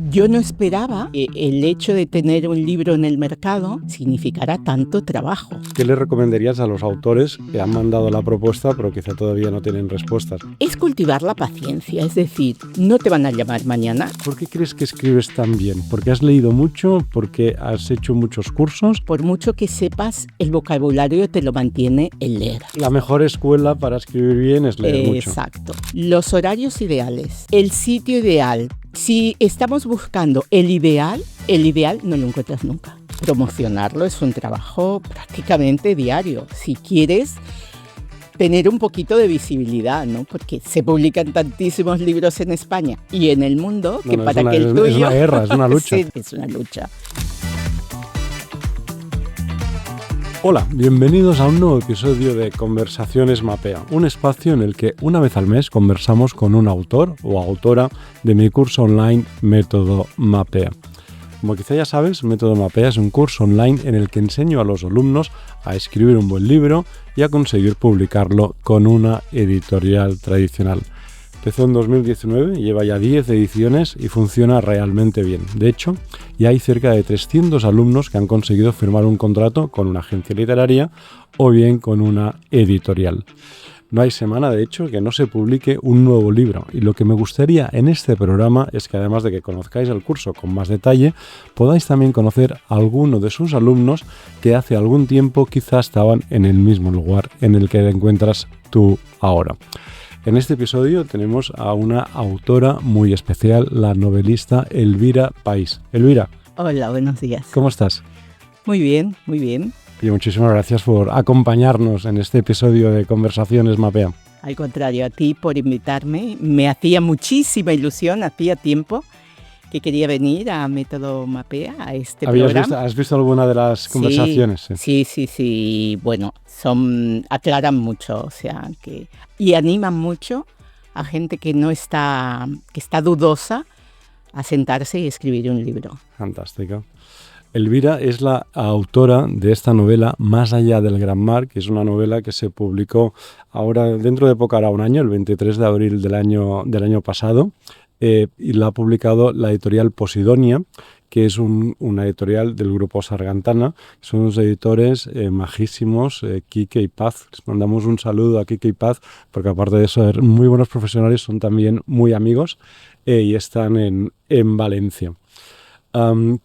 Yo no esperaba que el hecho de tener un libro en el mercado significara tanto trabajo. ¿Qué le recomendarías a los autores que han mandado la propuesta pero quizá todavía no tienen respuestas? Es cultivar la paciencia, es decir, no te van a llamar mañana. ¿Por qué crees que escribes tan bien? ¿Porque has leído mucho? ¿Porque has hecho muchos cursos? Por mucho que sepas, el vocabulario te lo mantiene el leer. La mejor escuela para escribir bien es leer mucho. Exacto. Los horarios ideales, el sitio ideal. Si estamos buscando el ideal no lo encuentras nunca. Promocionarlo es un trabajo prácticamente diario. Si quieres tener un poquito de visibilidad, ¿no? Porque se publican tantísimos libros en España y en el mundo que para que el tuyo... Es una guerra, es una lucha. Sí, es una lucha. Hola, bienvenidos a un nuevo episodio de Conversaciones Mapea, un espacio en el que una vez al mes conversamos con un autor o autora de mi curso online Método Mapea. Como quizá ya sabes, Método Mapea es un curso online en el que enseño a los alumnos a escribir un buen libro y a conseguir publicarlo con una editorial tradicional. Empezó en 2019, lleva ya 10 ediciones y funciona realmente bien. De hecho, ya hay cerca de 300 alumnos que han conseguido firmar un contrato con una agencia literaria o bien con una editorial. No hay semana, de hecho, que no se publique un nuevo libro. Y lo que me gustaría en este programa es que, además de que conozcáis el curso con más detalle, podáis también conocer a alguno de sus alumnos que hace algún tiempo quizás estaban en el mismo lugar en el que te encuentras tú ahora. En este episodio tenemos a una autora muy especial, la novelista Elvira País. Elvira. Hola, buenos días. ¿Cómo estás? Muy bien, muy bien. Y muchísimas gracias por acompañarnos en este episodio de Conversaciones Mapea. Al contrario, a ti por invitarme. Me hacía muchísima ilusión, hacía tiempo que quería venir a Método Mapea, a este programa. ¿Has visto alguna de las conversaciones? Sí. Bueno, aclaran mucho, o sea, y animan mucho a gente que está dudosa a sentarse y escribir un libro. Fantástico. Elvira es la autora de esta novela Más allá del gran mar, que es una novela que se publicó ahora, dentro de poco hará un año, el 23 de abril del año pasado, y la ha publicado la editorial Posidonia, que es una editorial del grupo Sargantana. Son unos editores majísimos, Quique y Paz. Les mandamos un saludo a Quique y Paz, porque aparte de ser muy buenos profesionales, son también muy amigos y están en Valencia.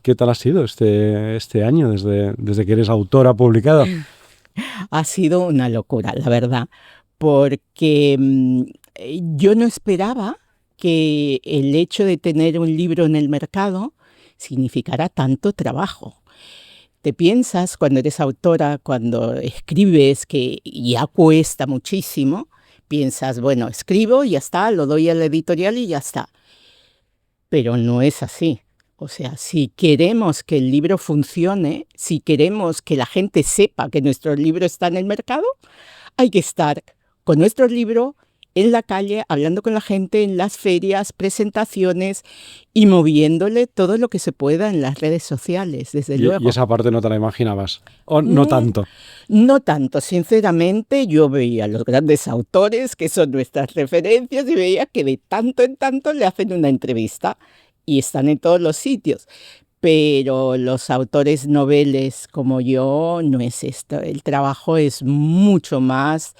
¿Qué tal ha sido este año desde que eres autora publicada? Ha sido una locura, la verdad, porque yo no esperaba que el hecho de tener un libro en el mercado significara tanto trabajo. Te piensas cuando eres autora, cuando escribes, que ya cuesta muchísimo, piensas, bueno, escribo y ya está, lo doy a la editorial y ya está. Pero no es así. O sea, si queremos que el libro funcione, si queremos que la gente sepa que nuestro libro está en el mercado, hay que estar con nuestro libro en la calle, hablando con la gente en las ferias, presentaciones y moviéndole todo lo que se pueda en las redes sociales, desde luego. ¿Y esa parte no te la imaginabas? ¿O no tanto? No tanto, sinceramente. Yo veía a los grandes autores, que son nuestras referencias, y veía que de tanto en tanto le hacen una entrevista y están en todos los sitios. Pero los autores noveles como yo, no es esto. El trabajo es mucho más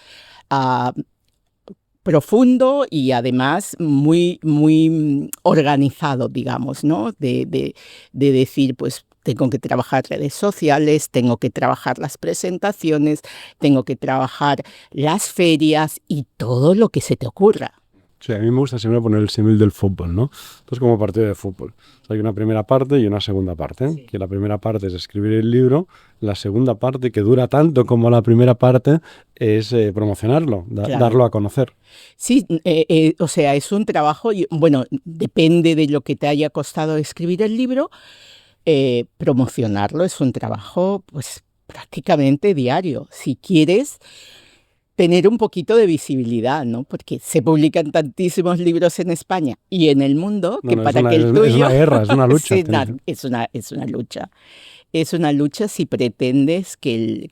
profundo y además muy, muy organizado, digamos, ¿no? De decir, pues tengo que trabajar redes sociales, tengo que trabajar las presentaciones, tengo que trabajar las ferias y todo lo que se te ocurra. Sí, a mí me gusta siempre poner el símil del fútbol, ¿no? Entonces, como partido de fútbol. O sea, hay una primera parte y una segunda parte. Sí. Que la primera parte es escribir el libro, la segunda parte, que dura tanto como la primera parte, es promocionarlo, claro, darlo a conocer. Sí, o sea, es un trabajo, bueno, depende de lo que te haya costado escribir el libro, promocionarlo es un trabajo, pues, prácticamente diario. Si quieres tener un poquito de visibilidad, ¿no? Porque se publican tantísimos libros en España y en el mundo que que el tuyo... Es una guerra, es una lucha. Sí, es una lucha. Es una lucha si pretendes que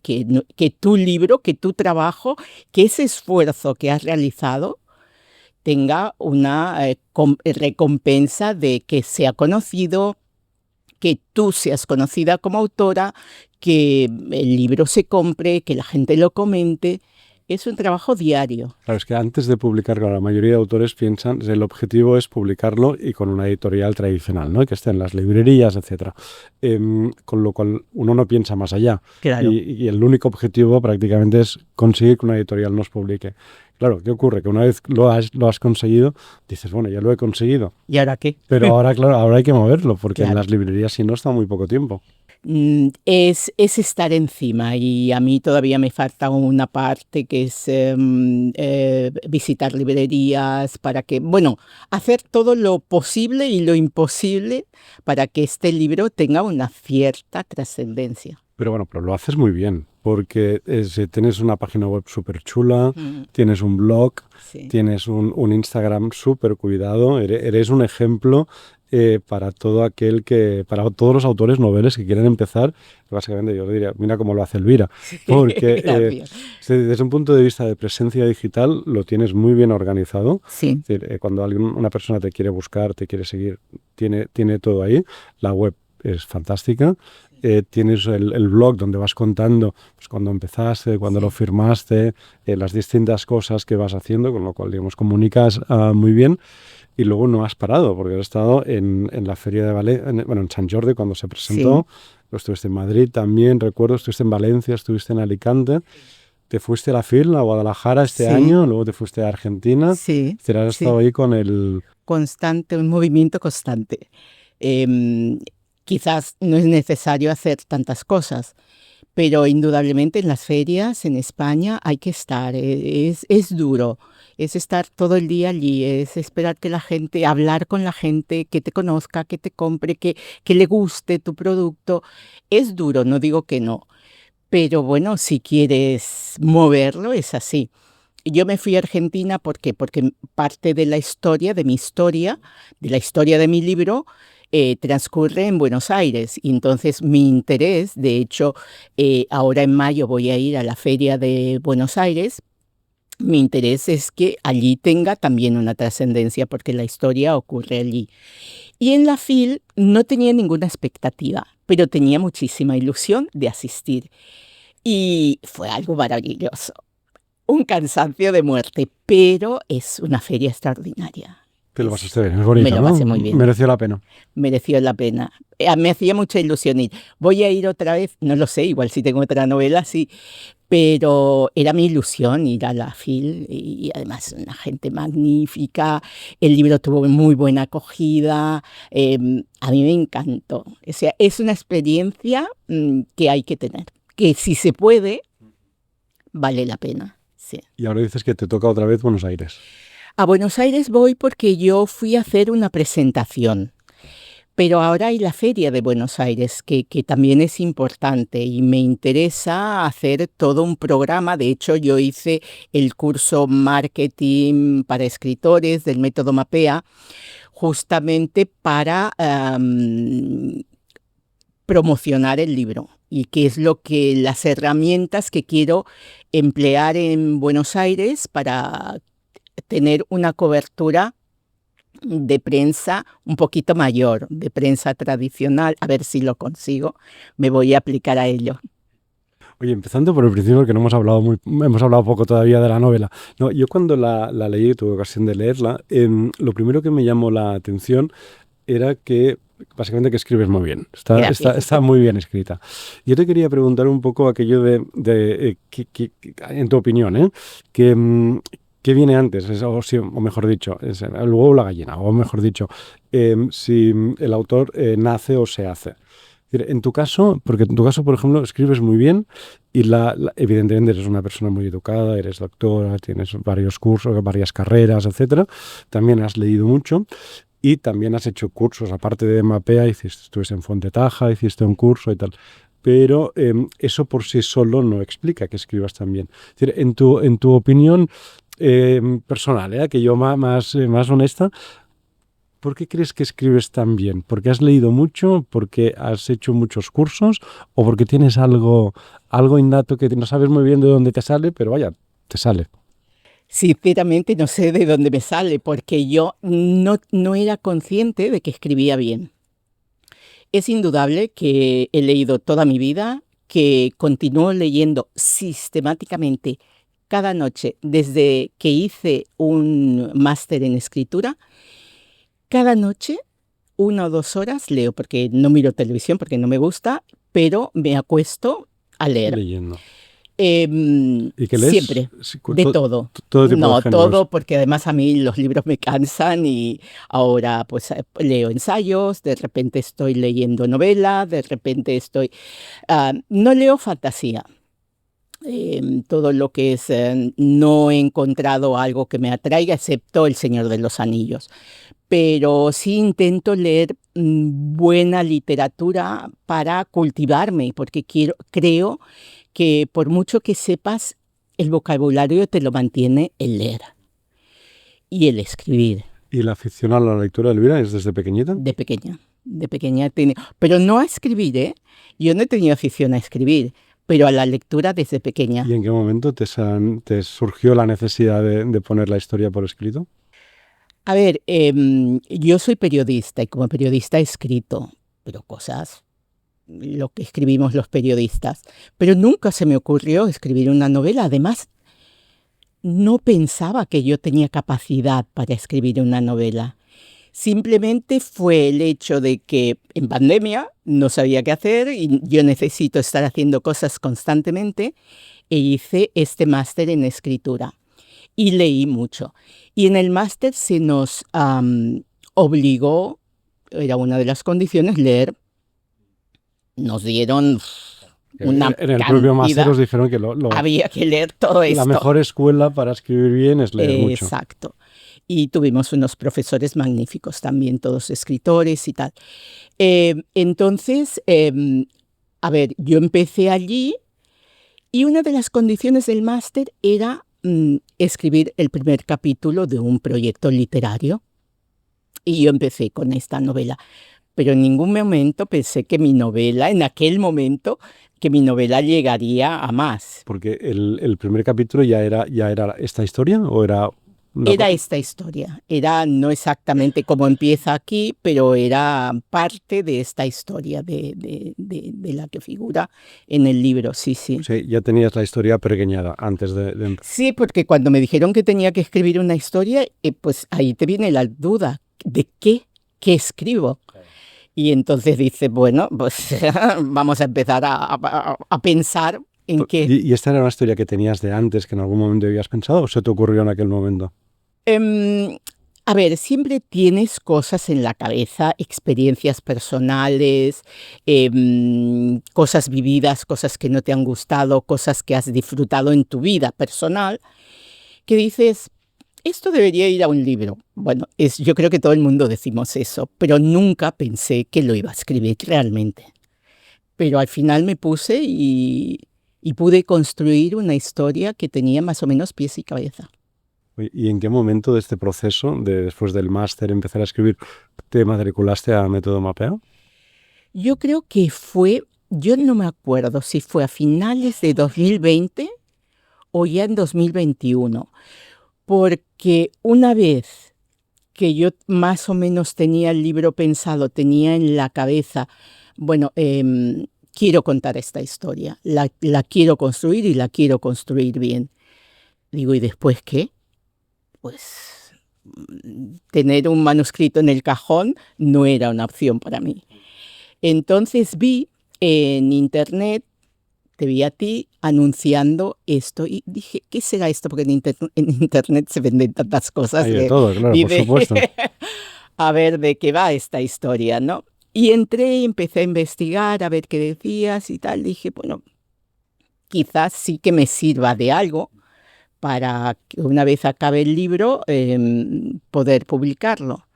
tu libro, que tu trabajo, que ese esfuerzo que has realizado tenga una recompensa de que sea conocido, que tú seas conocida como autora, que el libro se compre, que la gente lo comente. Es un trabajo diario. Claro, es que antes de publicar, claro, la mayoría de autores piensan que el objetivo es publicarlo y con una editorial tradicional, ¿no? Y que esté en las librerías, etcétera. Con lo cual uno no piensa más allá. Claro. Y el único objetivo prácticamente es conseguir que una editorial nos publique. Claro, ¿qué ocurre? Que una vez lo has conseguido, dices, bueno, ya lo he conseguido. ¿Y ahora qué? Pero ahora, claro, ahora hay que moverlo, porque en Claro. las librerías si no está muy poco tiempo. Es estar encima, y a mí todavía me falta una parte que es visitar librerías para que, bueno, hacer todo lo posible y lo imposible para que este libro tenga una cierta trascendencia. Pero bueno, pero lo haces muy bien, porque tienes una página web súper chula, tienes un blog, Sí. tienes un Instagram súper cuidado, eres un ejemplo para para todos los autores noveles que quieren empezar. Básicamente yo diría, mira cómo lo hace Elvira, porque Gracias. desde un punto de vista de presencia digital lo tienes muy bien organizado. Sí. Es decir, cuando una persona te quiere buscar, te quiere seguir, tiene todo ahí. La web es fantástica. Tienes el blog donde vas contando pues, cuando empezaste, cuando lo firmaste, las distintas cosas que vas haciendo, con lo cual, digamos, comunicas muy bien. Y luego no has parado, porque has estado en la Feria de Valencia, en Sant Jordi cuando se presentó. Sí. Estuviste en Madrid también, recuerdo, estuviste en Valencia, estuviste en Alicante. Te fuiste a la FIL, a Guadalajara este año, luego te fuiste a Argentina. Sí. Has estado ahí con el... Constante, un movimiento constante. Quizás no es necesario hacer tantas cosas, pero indudablemente en las ferias en España hay que estar. Es duro, es estar todo el día allí, es esperar que la gente, hablar con la gente, que te conozca, que te compre, que le guste tu producto. Es duro, no digo que no, pero bueno, si quieres moverlo es así. Yo me fui a Argentina porque parte de la historia, de la historia de mi libro, transcurre en Buenos Aires. Y entonces mi interés, de hecho, ahora en mayo voy a ir a la Feria de Buenos Aires. Mi interés es que allí tenga también una trascendencia, porque la historia ocurre allí. Y en la FIL no tenía ninguna expectativa, pero tenía muchísima ilusión de asistir. Y fue algo maravilloso. Un cansancio de muerte, pero es una feria extraordinaria. Te lo pasaste bien, es bonito, me lo pasé muy bien. Mereció la pena. Mereció la pena. Me hacía mucha ilusión ir. Voy a ir otra vez, no lo sé, igual si tengo otra novela, sí, pero era mi ilusión ir a la FIL, y además una gente magnífica. El libro tuvo muy buena acogida, a mí me encantó. O sea, es una experiencia que hay que tener, que si se puede, vale la pena. Sí. Y ahora dices que te toca otra vez Buenos Aires. A Buenos Aires voy porque yo fui a hacer una presentación, pero ahora hay la Feria de Buenos Aires, que también es importante, y me interesa hacer todo un programa. De hecho, yo hice el curso Marketing para Escritores del método MAPEA, justamente para promocionar el libro, y qué es las herramientas que quiero emplear en Buenos Aires para tener una cobertura de prensa un poquito mayor, de prensa tradicional. A ver si lo consigo, me voy a aplicar a ello. Oye, empezando por el principio, que no hemos hablado poco todavía de la novela. No, yo cuando la leí y tuve ocasión de leerla, lo primero que me llamó la atención era que básicamente que escribes muy bien, está muy bien escrita. Yo te quería preguntar un poco aquello de en tu opinión, ¿qué viene antes? O mejor dicho, el huevo o la gallina, o mejor dicho, si el autor nace o se hace. En tu caso, porque en tu caso, por ejemplo, escribes muy bien y evidentemente eres una persona muy educada, eres doctora, tienes varios cursos, varias carreras, etcétera. También has leído mucho. Y también has hecho cursos, aparte de Mapea, estuviste en Fontetaja, hiciste un curso y tal. Pero eso por sí solo no explica que escribas tan bien. Es decir, en tu opinión personal, aquello más honesta, ¿por qué crees que escribes tan bien? ¿Porque has leído mucho? ¿Porque has hecho muchos cursos? ¿O porque tienes algo innato que no sabes muy bien de dónde te sale, pero vaya, te sale? Sinceramente no sé de dónde me sale, porque yo no era consciente de que escribía bien. Es indudable que he leído toda mi vida, que continúo leyendo sistemáticamente cada noche desde que hice un máster en escritura. Cada noche, 1 o 2 horas leo, porque no miro televisión, porque no me gusta, pero me acuesto a leer. Leyendo. ¿Y qué lees? Siempre, de todo. Todo tipo de No, géneros. todo, porque además a mí los libros me cansan y ahora pues leo ensayos, de repente estoy leyendo novela, de repente no leo fantasía. Todo lo que es, no he encontrado algo que me atraiga, excepto El Señor de los Anillos. Pero sí intento leer buena literatura para cultivarme, porque creo que por mucho que sepas, el vocabulario te lo mantiene el leer y el escribir. ¿Y la afición a la lectura de Elvira es desde pequeñita? De pequeña pero no a escribir, ¿eh? Yo no he tenido afición a escribir, pero a la lectura desde pequeña. ¿Y en qué momento te surgió la necesidad de poner la historia por escrito? A ver, yo soy periodista y como periodista he escrito, pero cosas, lo que escribimos los periodistas. Pero nunca se me ocurrió escribir una novela. Además, no pensaba que yo tenía capacidad para escribir una novela. Simplemente fue el hecho de que en pandemia no sabía qué hacer y yo necesito estar haciendo cosas constantemente e hice este máster en escritura y leí mucho. Y en el máster se nos obligó, era una de las condiciones, leer. Nos dieron una En el propio máster cantidad. os dijeron que Había que leer todo esto. la mejor escuela para escribir bien es leer mucho. Exacto. Y tuvimos unos profesores magníficos también, todos escritores y tal. Entonces, a ver, yo empecé allí y una de las condiciones del máster era escribir el primer capítulo de un proyecto literario. Y yo empecé con esta novela. Pero en ningún momento pensé que mi novela, en aquel momento, que mi novela llegaría a más. Porque el primer capítulo ya era esta historia o era... Era esta historia, era no exactamente como empieza aquí, pero era parte de esta historia de la que figura en el libro, sí. Sí, ya tenías la historia pequeñada antes de... Sí, porque cuando me dijeron que tenía que escribir una historia, pues ahí te viene la duda, ¿de qué escribo? Y entonces dices, bueno, pues vamos a empezar a pensar en qué. ¿Y esta era una historia que tenías de antes, que en algún momento habías pensado o se te ocurrió en aquel momento? A ver, siempre tienes cosas en la cabeza, experiencias personales, cosas vividas, cosas que no te han gustado, cosas que has disfrutado en tu vida personal, que dices, esto debería ir a un libro. Bueno, yo creo que todo el mundo decimos eso, pero nunca pensé que lo iba a escribir realmente. Pero al final me puse y pude construir una historia que tenía más o menos pies y cabeza. ¿Y en qué momento de este proceso, después del máster, empezar a escribir, te matriculaste a Método Mapea? Yo creo que yo no me acuerdo si fue a finales de 2020 o ya en 2021, porque una vez que yo más o menos tenía el libro pensado, tenía en la cabeza, bueno, quiero contar esta historia, la quiero construir y la quiero construir bien. Digo, ¿y después qué? Pues tener un manuscrito en el cajón no era una opción para mí. Entonces vi en internet, te vi a ti anunciando esto y dije, ¿qué será esto? Porque en internet se venden tantas cosas. Hay de todo, claro, por supuesto. A ver de qué va esta historia, ¿no? Y entré y empecé a investigar, a ver qué decías y tal. Dije, bueno, quizás sí que me sirva de algo para que una vez acabe el libro poder publicarlo.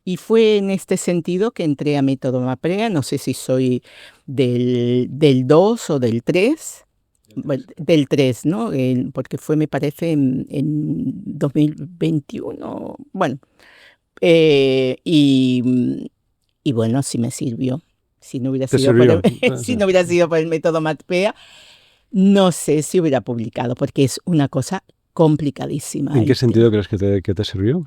Y fue en este sentido que entré a Método Mapea, no sé si soy del 2 o del 3, bueno, del 3, ¿no? Porque fue, me parece, en 2021, bueno, y bueno, sí me sirvió. Si no hubiera sido si no hubiera sido por el Método Mapea, no sé si hubiera publicado, porque es una cosa complicadísima. ¿En qué sentido crees que te sirvió?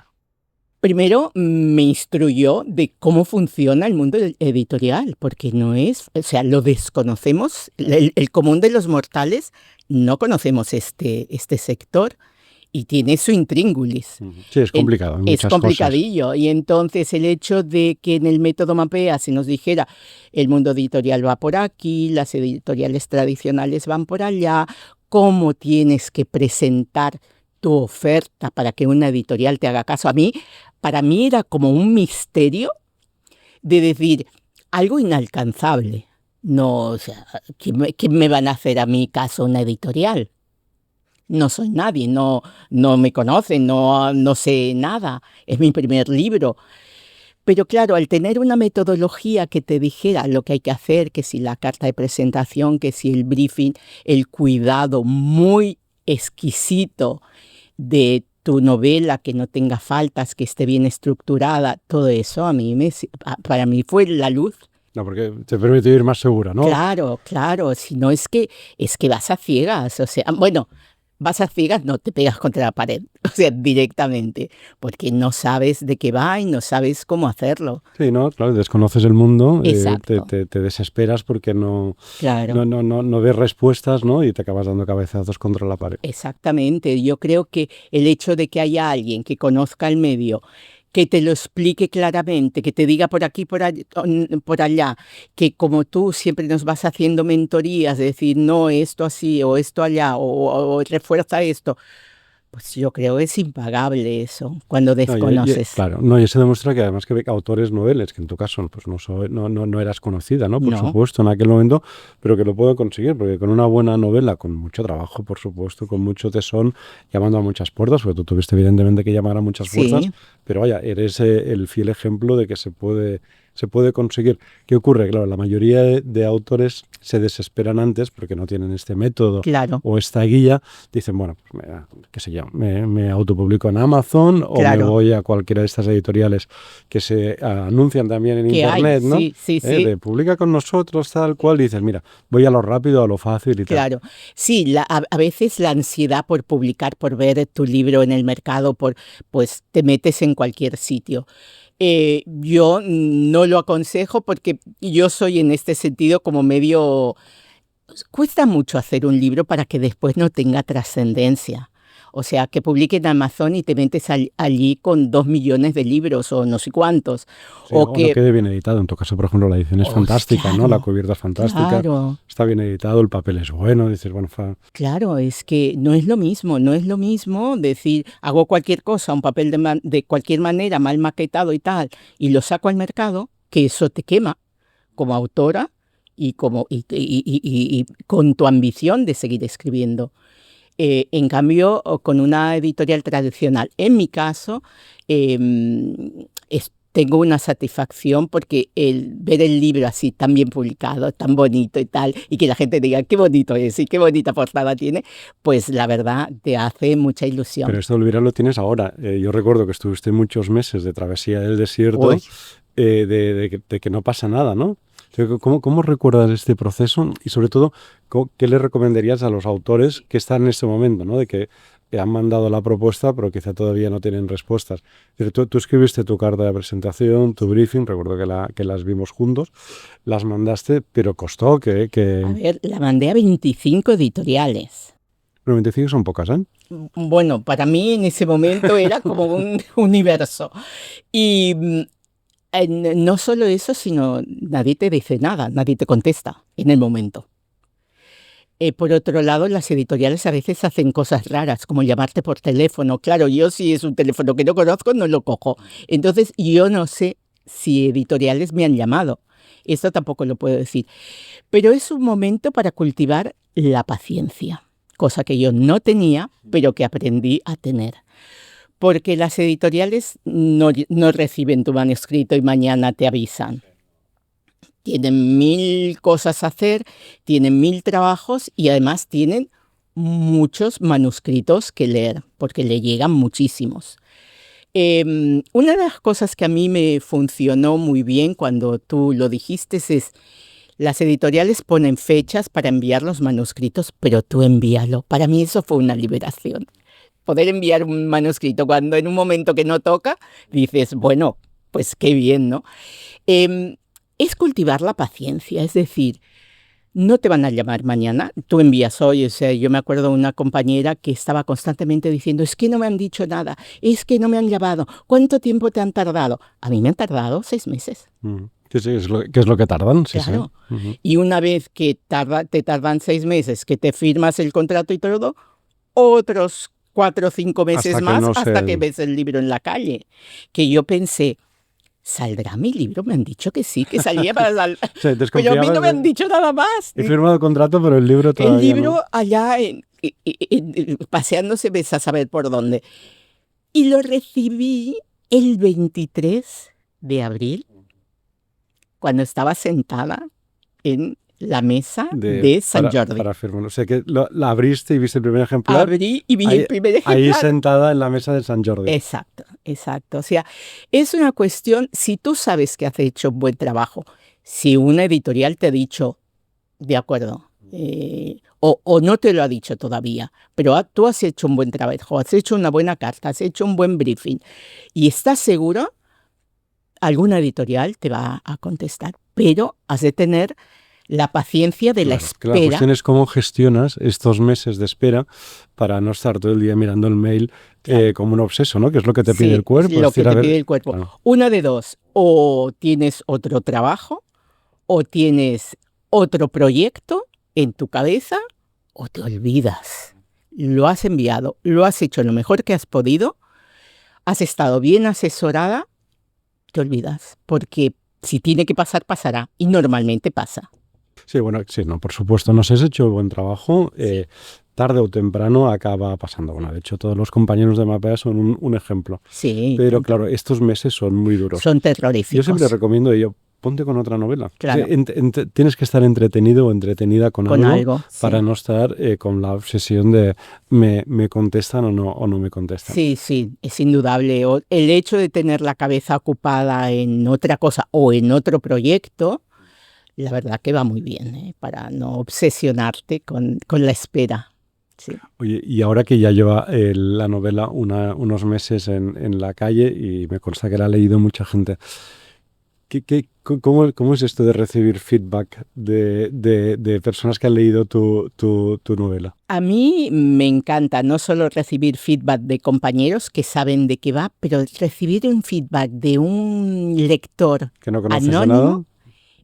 Primero, me instruyó de cómo funciona el mundo editorial, porque no es, o sea, lo desconocemos, el común de los mortales no conocemos este sector y tiene su intríngulis. Sí, es complicado. Hay muchas es complicadillo. Cosas. Y entonces el hecho de que en el método Mapea se nos dijera el mundo editorial va por aquí, las editoriales tradicionales van por allá, cómo tienes que presentar tu oferta para que una editorial te haga caso. Para mí era como un misterio de decir algo inalcanzable. No, o sea, ¿quién me van a hacer a mí caso una editorial? No soy nadie, no me conocen, no sé nada. Es mi primer libro. Pero claro, al tener una metodología que te dijera lo que hay que hacer, que si la carta de presentación, que si el briefing, el cuidado muy exquisito de tu novela, que no tenga faltas, que esté bien estructurada, todo eso para mí fue la luz. No, porque te permite ir más segura, ¿no? Claro, si no es que vas a ciegas, o sea, bueno, vas a ciegas, no te pegas contra la pared, o sea, directamente, porque no sabes de qué va y no sabes cómo hacerlo. Sí, no, claro, desconoces el mundo, te desesperas porque no ves respuestas, ¿no? Y te acabas dando cabezazos contra la pared. Exactamente, yo creo que el hecho de que haya alguien que conozca el medio, que te lo explique claramente, que te diga por aquí, por allá, que como tú siempre nos vas haciendo mentorías, de decir, no, esto así o esto allá, o refuerza esto, pues yo creo que es impagable eso, cuando desconoces. Y se demuestra que además que autores noveles, que en tu caso pues no eras conocida, ¿no? Por supuesto, en aquel momento, pero que lo puedo conseguir, porque con una buena novela, con mucho trabajo, por supuesto, con mucho tesón, llamando a muchas puertas, porque tú tuviste evidentemente que llamar a muchas puertas, pero vaya, eres el fiel ejemplo de que se puede conseguir. ¿Qué ocurre? Claro, la mayoría de autores se desesperan antes porque no tienen este método o esta guía. Dicen, bueno, pues qué sé yo, me autopublico en Amazon o me voy a cualquiera de estas editoriales que se anuncian también en Internet, ¿no? Sí. De publica con nosotros, tal cual, y dices, mira, voy a lo rápido, a lo fácil y tal. Claro, sí, a veces la ansiedad por publicar, por ver tu libro en el mercado, pues te metes en cualquier sitio. Yo no lo aconsejo porque yo soy en este sentido como medio... Cuesta mucho hacer un libro para que después no tenga trascendencia. O sea, que publique en Amazon y te metes allí con 2 millones de libros o no sé cuántos. Sí, o que quede bien editado. En tu caso, por ejemplo, la edición es fantástica, claro, ¿no? La cubierta es fantástica. Claro. Está bien editado, el papel es bueno. Dices, bueno, Claro, es que no es lo mismo decir, hago cualquier cosa, un papel de cualquier manera, mal maquetado y tal, y lo saco al mercado, que eso te quema como autora y con tu ambición de seguir escribiendo. En cambio, con una editorial tradicional, en mi caso, tengo una satisfacción porque ver el libro así tan bien publicado, tan bonito y tal, y que la gente diga qué bonito es y qué bonita portada tiene, pues la verdad te hace mucha ilusión. Pero esto olvidar lo tienes ahora. Yo recuerdo que estuviste muchos meses de travesía del desierto, de que no pasa nada, ¿no? ¿Cómo recuerdas este proceso? Y sobre todo, ¿qué le recomendarías a los autores que están en este momento, ¿no? De que han mandado la propuesta, pero quizá todavía no tienen respuestas? Tú escribiste tu carta de presentación, tu briefing, recuerdo que las vimos juntos, las mandaste, pero costó que... A ver, la mandé a 25 editoriales. Pero 25 son pocas, ¿eh? Bueno, para mí en ese momento era como un universo. Y... no solo eso, sino nadie te dice nada, nadie te contesta en el momento. Por otro lado, las editoriales a veces hacen cosas raras, como llamarte por teléfono. Claro, yo si es un teléfono que no conozco, no lo cojo. Entonces, yo no sé si editoriales me han llamado. Esto tampoco lo puedo decir. Pero es un momento para cultivar la paciencia, cosa que yo no tenía, pero que aprendí a tener. Porque las editoriales no reciben tu manuscrito y mañana te avisan. Tienen 1000 cosas a hacer, tienen 1000 trabajos y además tienen muchos manuscritos que leer, porque le llegan muchísimos. Una de las cosas que a mí me funcionó muy bien cuando tú lo dijiste es, las editoriales ponen fechas para enviar los manuscritos, pero tú envíalo. Para mí eso fue una liberación. poder enviar un manuscrito cuando en un momento que no toca, dices, bueno, pues qué bien, ¿no? Es cultivar la paciencia, es decir, no te van a llamar mañana, tú envías hoy. O sea, yo me acuerdo de una compañera que estaba constantemente diciendo, es que no me han dicho nada, es que no me han llamado, ¿cuánto tiempo te han tardado? A mí me han tardado 6 meses. Sí, que es lo que tardan, sí, Claro. sí. Y una vez que te tardan 6 meses, que te firmas el contrato y todo, otros 4 o 5 meses Hasta que más no hasta que se... ves el libro en la calle. Que yo pensé, ¿saldrá mi libro? Me han dicho que sí, que salía para O sea, pero a mí desconfiabas no me han dicho nada más. He firmado el contrato, pero el libro El todavía no. libro allá paseándose, ves a saber por dónde. Y lo recibí el 23 de abril, cuando estaba sentada en la mesa de San Jordi. Para firmar. O sea, que la abriste y viste el primer ejemplar. Abrí y vi ahí, el primer ejemplar. Ahí sentada en la mesa de San Jordi. Exacto, exacto. O sea, es una cuestión, si tú sabes que has hecho un buen trabajo, si una editorial te ha dicho, de acuerdo, o no te lo ha dicho todavía, pero tú has hecho un buen trabajo, has hecho una buena carta, has hecho un buen briefing y estás seguro, alguna editorial te va a contestar, pero has de tener la paciencia de la espera. La cuestión es cómo gestionas estos meses de espera para no estar todo el día mirando el mail como un obseso, ¿no? Que es lo que te pide el cuerpo. Lo que te pide el cuerpo. Claro. Una de dos, o tienes otro trabajo, o tienes otro proyecto en tu cabeza, o te olvidas. Lo has enviado, lo has hecho lo mejor que has podido, has estado bien asesorada, te olvidas, porque si tiene que pasar, pasará, y normalmente pasa. Sí, bueno, sí, no, por supuesto, no se has hecho buen trabajo, tarde o temprano acaba pasando. Bueno, de hecho, todos los compañeros de Mapea son un ejemplo. Sí. Pero claro, estos meses son muy duros. Son terroríficos. Yo siempre recomiendo ponte con otra novela. Claro. O sea, tienes que estar entretenido o entretenida con algo para sí. no estar con la obsesión de me contestan o no me contestan. Sí, sí, es indudable. El hecho de tener la cabeza ocupada en otra cosa o en otro proyecto, la verdad que va muy bien, para no obsesionarte con la espera. Sí. Oye, y ahora que ya lleva la novela unos meses en la calle y me consta que la ha leído mucha gente, ¿cómo es esto de recibir feedback de personas que han leído tu novela? A mí me encanta no solo recibir feedback de compañeros que saben de qué va, pero recibir un feedback de un lector que no conoces anónimo nada.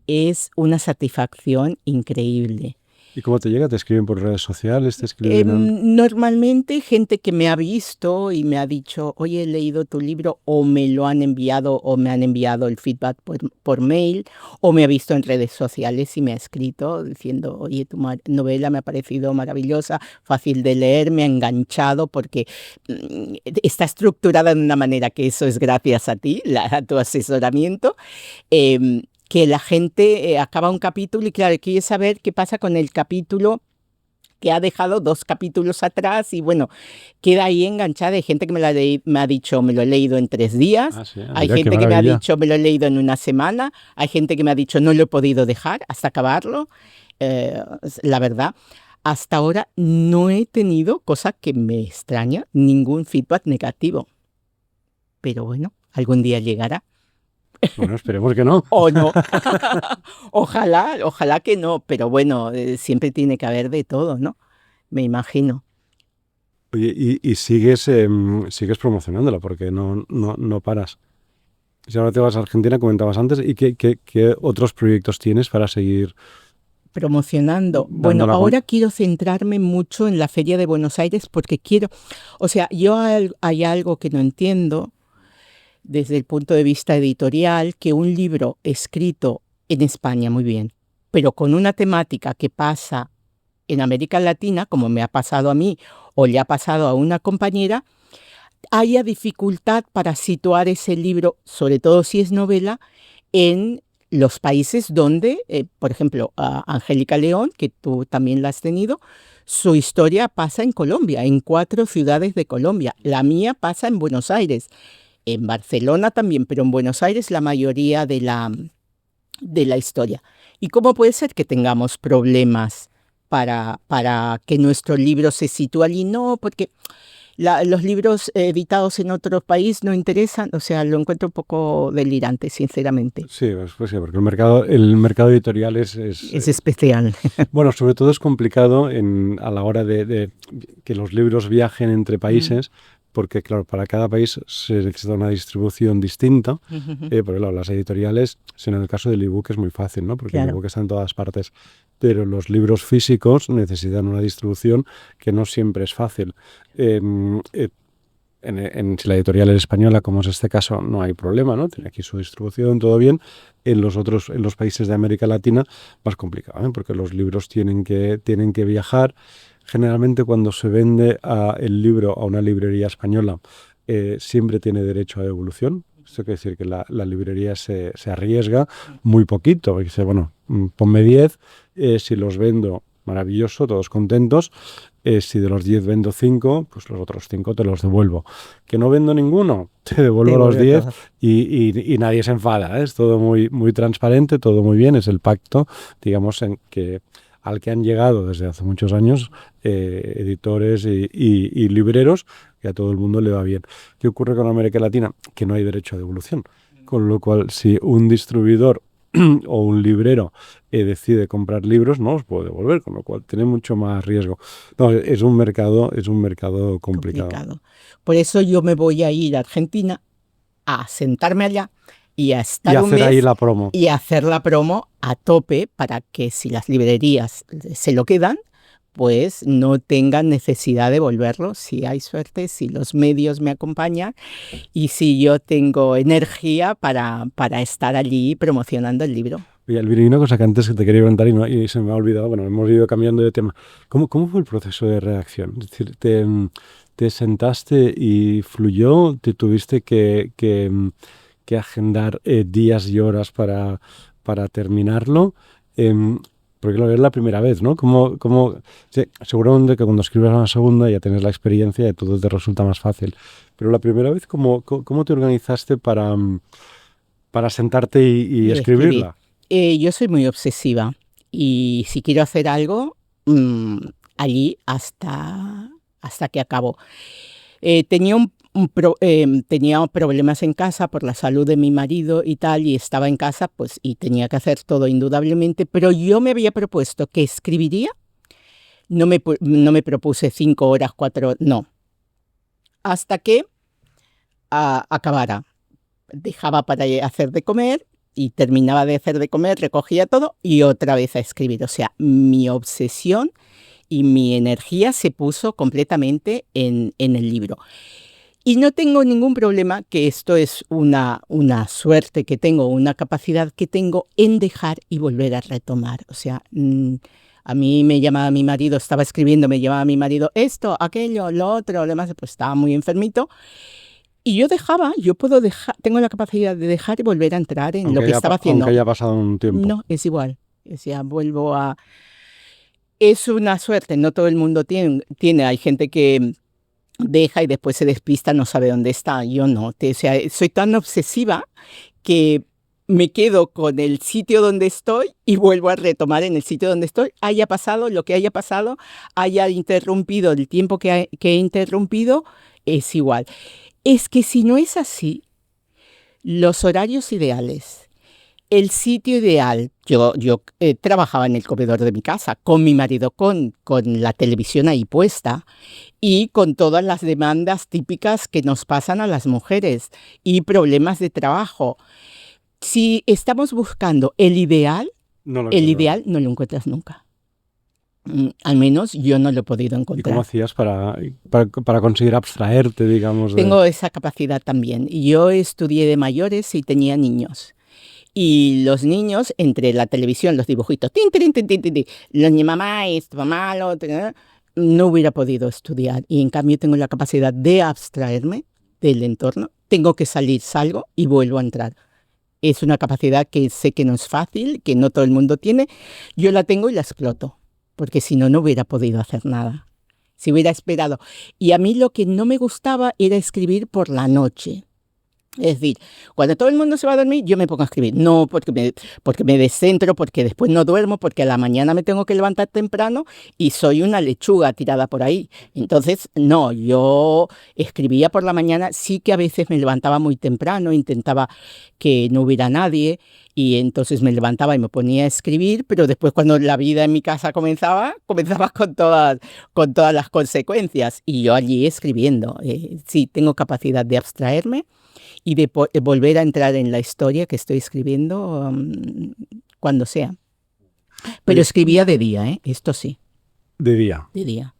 Es una satisfacción increíble. ¿Y cómo te llega? ¿Te escriben por redes sociales? ¿Te escriben Normalmente gente que me ha visto y me ha dicho, oye, he leído tu libro, o me lo han enviado, o me han enviado el feedback por mail, o me ha visto en redes sociales y me ha escrito diciendo, oye, tu novela me ha parecido maravillosa, fácil de leer, me ha enganchado porque está estructurada de una manera que eso es gracias a ti, a tu asesoramiento. Que la gente acaba un capítulo y claro, quiere saber qué pasa con el capítulo que ha dejado 2 capítulos atrás y bueno, queda ahí enganchada. Hay gente que me ha dicho, me lo he leído en 3 días. Sí. Hay gente que me ha dicho, me lo he leído en una semana. Hay gente que me ha dicho, no lo he podido dejar hasta acabarlo. La verdad, hasta ahora no he tenido, cosa que me extraña, ningún feedback negativo. Pero bueno, algún día llegará. Bueno, esperemos que no. O no. Ojalá que no, pero bueno, siempre tiene que haber de todo, ¿no? Me imagino. Oye, y sigues promocionándola porque no paras. Si ahora te vas a Argentina, comentabas antes, ¿y qué otros proyectos tienes para seguir promocionando? Bueno, ahora quiero centrarme mucho en la Feria de Buenos Aires porque hay algo que no entiendo desde el punto de vista editorial, que un libro escrito en España, muy bien, pero con una temática que pasa en América Latina, como me ha pasado a mí o le ha pasado a una compañera, haya dificultad para situar ese libro, sobre todo si es novela, en los países donde, por ejemplo, Angélica León, que tú también la has tenido, su historia pasa en Colombia, en 4 ciudades de Colombia. La mía pasa en Buenos Aires. En Barcelona también, pero en Buenos Aires la mayoría de la historia. ¿Y cómo puede ser que tengamos problemas para que nuestro libro se sitúe allí? No, porque Los libros editados en otro país no interesan, o sea, lo encuentro un poco delirante, sinceramente. Sí, pues sí, porque el mercado editorial es especial. Bueno, sobre todo es complicado a la hora de que los libros viajen entre países, porque claro, para cada país se necesita una distribución distinta, porque claro, las editoriales, si en el caso del ebook es muy fácil, ¿no? Porque Claro. el ebook está en todas partes, pero los libros físicos necesitan una distribución que no siempre es fácil. Si la editorial es española, como es este caso, no hay problema, ¿no? Tiene aquí su distribución, todo bien. En los países de América Latina, más complicado, ¿eh? Porque los libros tienen que viajar. Generalmente, cuando se vende el libro a una librería española, siempre tiene derecho a devolución. Esto quiere decir que la librería se arriesga muy poquito, porque dice, bueno, ponme 10, si los vendo, maravilloso, todos contentos. Si de los 10 vendo 5, pues los otros 5 te los devuelvo. Que no vendo ninguno, te devuelvo los 10 y nadie se enfada, ¿eh? Es todo muy, muy transparente, todo muy bien. Es el pacto, digamos, al que han llegado desde hace muchos años editores y libreros, que a todo el mundo le va bien. ¿Qué ocurre con América Latina? Que no hay derecho a devolución. Con lo cual, si un distribuidor o un librero decide comprar libros, no los puede devolver, con lo cual tiene mucho más riesgo. No, es un mercado complicado. Por eso yo me voy a ir a Argentina a sentarme allá y a estar un hacer mes ahí la promo. y hacer la promo a tope para que si las librerías se lo quedan, pues no tengan necesidad de volverlo, si hay suerte, si los medios me acompañan y si yo tengo energía para estar allí promocionando el libro. Oye, Elvira, hay una cosa que antes te quería preguntar y se me ha olvidado. Bueno, hemos ido cambiando de tema. ¿Cómo fue el proceso de redacción? Es decir, ¿te sentaste y fluyó? ¿Te tuviste que agendar días y horas para terminarlo? Porque claro, es la primera vez, ¿no? Sí, seguramente que cuando escribes a la segunda ya tienes la experiencia y todo te resulta más fácil. Pero la primera vez, ¿cómo te organizaste para sentarte y escribirla? Yo soy muy obsesiva y si quiero hacer algo, allí hasta que acabo. Tenía problemas en casa por la salud de mi marido y tal, y estaba en casa, pues, y tenía que hacer todo indudablemente, pero yo me había propuesto que escribiría, no me propuse 5 horas, 4 horas, no, hasta que acabara. Dejaba para hacer de comer y terminaba de hacer de comer, recogía todo y otra vez a escribir. O sea, mi obsesión y mi energía se puso completamente en el libro. Y no tengo ningún problema, que esto es una suerte que tengo, una capacidad que tengo en dejar y volver a retomar. O sea, a mí me llamaba mi marido, estaba escribiendo, me llamaba mi marido, esto, aquello, lo otro, lo demás, pues estaba muy enfermito. Y yo puedo dejar, tengo la capacidad de dejar y volver a entrar en lo que estaba haciendo. Aunque haya pasado un tiempo. No, es igual. O sea, vuelvo a... Es una suerte, no todo el mundo tiene. Hay gente que deja y después se despista, no sabe dónde está. Yo no. O sea, soy tan obsesiva que me quedo con el sitio donde estoy y vuelvo a retomar en el sitio donde estoy. Haya pasado lo que haya pasado, haya interrumpido el tiempo que he interrumpido, es igual. Es que si no es así, los horarios ideales, el sitio ideal, yo trabajaba en el comedor de mi casa con mi marido, con la televisión ahí puesta y con todas las demandas típicas que nos pasan a las mujeres y problemas de trabajo. Si estamos buscando el ideal no lo encuentras nunca. Al menos yo no lo he podido encontrar. ¿Y cómo hacías para conseguir abstraerte, digamos? Tengo esa capacidad también. Yo estudié de mayores y tenía niños. Y los niños, entre la televisión, los dibujitos, mi mamá, esto, mamá, lo otro, no hubiera podido estudiar. Y en cambio tengo la capacidad de abstraerme del entorno. Tengo que salir, salgo y vuelvo a entrar. Es una capacidad que sé que no es fácil, que no todo el mundo tiene. Yo la tengo y la exploto, porque si no, no hubiera podido hacer nada. Si hubiera esperado. Y a mí lo que no me gustaba era escribir por la noche. Es decir, cuando todo el mundo se va a dormir, yo me pongo a escribir. No porque me descentro, porque después no duermo, porque a la mañana me tengo que levantar temprano y soy una lechuga tirada por ahí. Entonces, no, yo escribía por la mañana, sí que a veces me levantaba muy temprano, intentaba que no hubiera nadie y entonces me levantaba y me ponía a escribir, pero después cuando la vida en mi casa comenzaba con todas las consecuencias y yo allí escribiendo. Sí, tengo capacidad de abstraerme y de volver a entrar en la historia que estoy escribiendo cuando sea. Pero escribía de día, esto sí. De día. De día.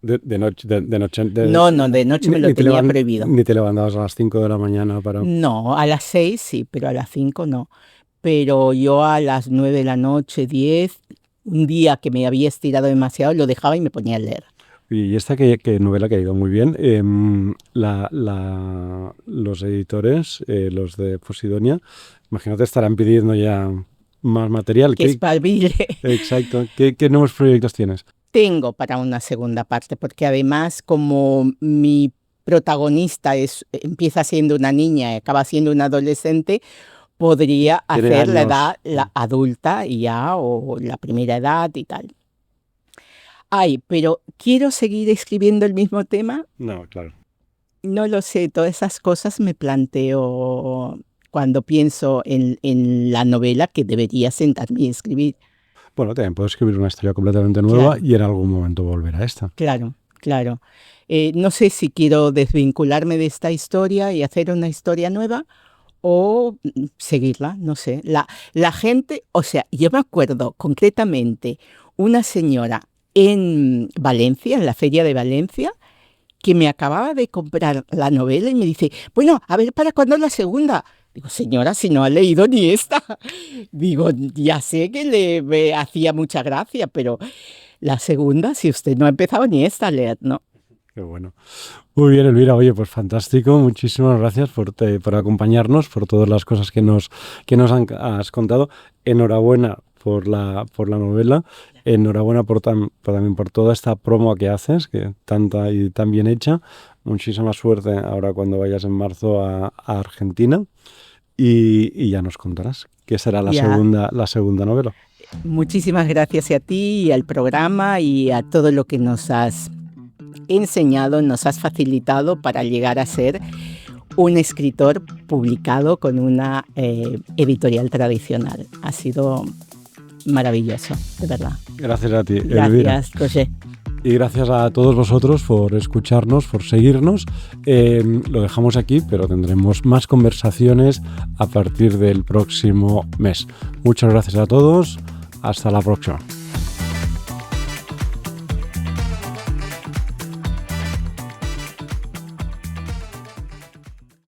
De noche. No, de noche me lo tenía prohibido. Ni te levantabas a las 5 de la mañana para... No, a las 6 sí, pero a las 5 no. Pero yo a las 9 de la noche, 10, un día que me había estirado demasiado, lo dejaba y me ponía a leer. Y esta que novela que ha ido muy bien, los editores, los de Posidonia, imagínate, estarán pidiendo ya más material. Que espabile. Exacto. ¿Qué nuevos proyectos tienes? Tengo para una segunda parte, porque además como mi protagonista empieza siendo una niña y acaba siendo una adolescente, podría hacer la edad adulta ya o la primera edad y tal. Ay, pero ¿quiero seguir escribiendo el mismo tema? No, claro. No lo sé, todas esas cosas me planteo cuando pienso en la novela que debería sentarme y escribir. Bueno, también puedo escribir una historia completamente nueva y en algún momento volver a esta. Claro. No sé si quiero desvincularme de esta historia y hacer una historia nueva o seguirla, no sé. La gente, o sea, yo me acuerdo concretamente una señora en Valencia, en la feria de Valencia, que me acababa de comprar la novela y me dice, bueno, a ver, ¿para cuándo la segunda? Digo, señora, si no ha leído ni esta. Digo, ya sé que me hacía mucha gracia, pero la segunda, si usted no ha empezado ni esta a leer, ¿no? Qué bueno. Muy bien, Elvira. Oye, pues fantástico. Muchísimas gracias por acompañarnos, por todas las cosas que nos has contado. Enhorabuena por la novela. Enhorabuena también por toda esta promo que haces, que tanta y tan bien hecha. Muchísima suerte ahora cuando vayas en marzo a Argentina y ya nos contarás qué será la segunda novela. Muchísimas gracias a ti y al programa y a todo lo que nos has enseñado, nos has facilitado para llegar a ser un escritor publicado con una editorial tradicional. Ha sido maravilloso, de verdad. Gracias a ti, Elvira. Gracias, Roger. Y gracias a todos vosotros por escucharnos, por seguirnos. Lo dejamos aquí, pero tendremos más conversaciones a partir del próximo mes. Muchas gracias a todos. Hasta la próxima.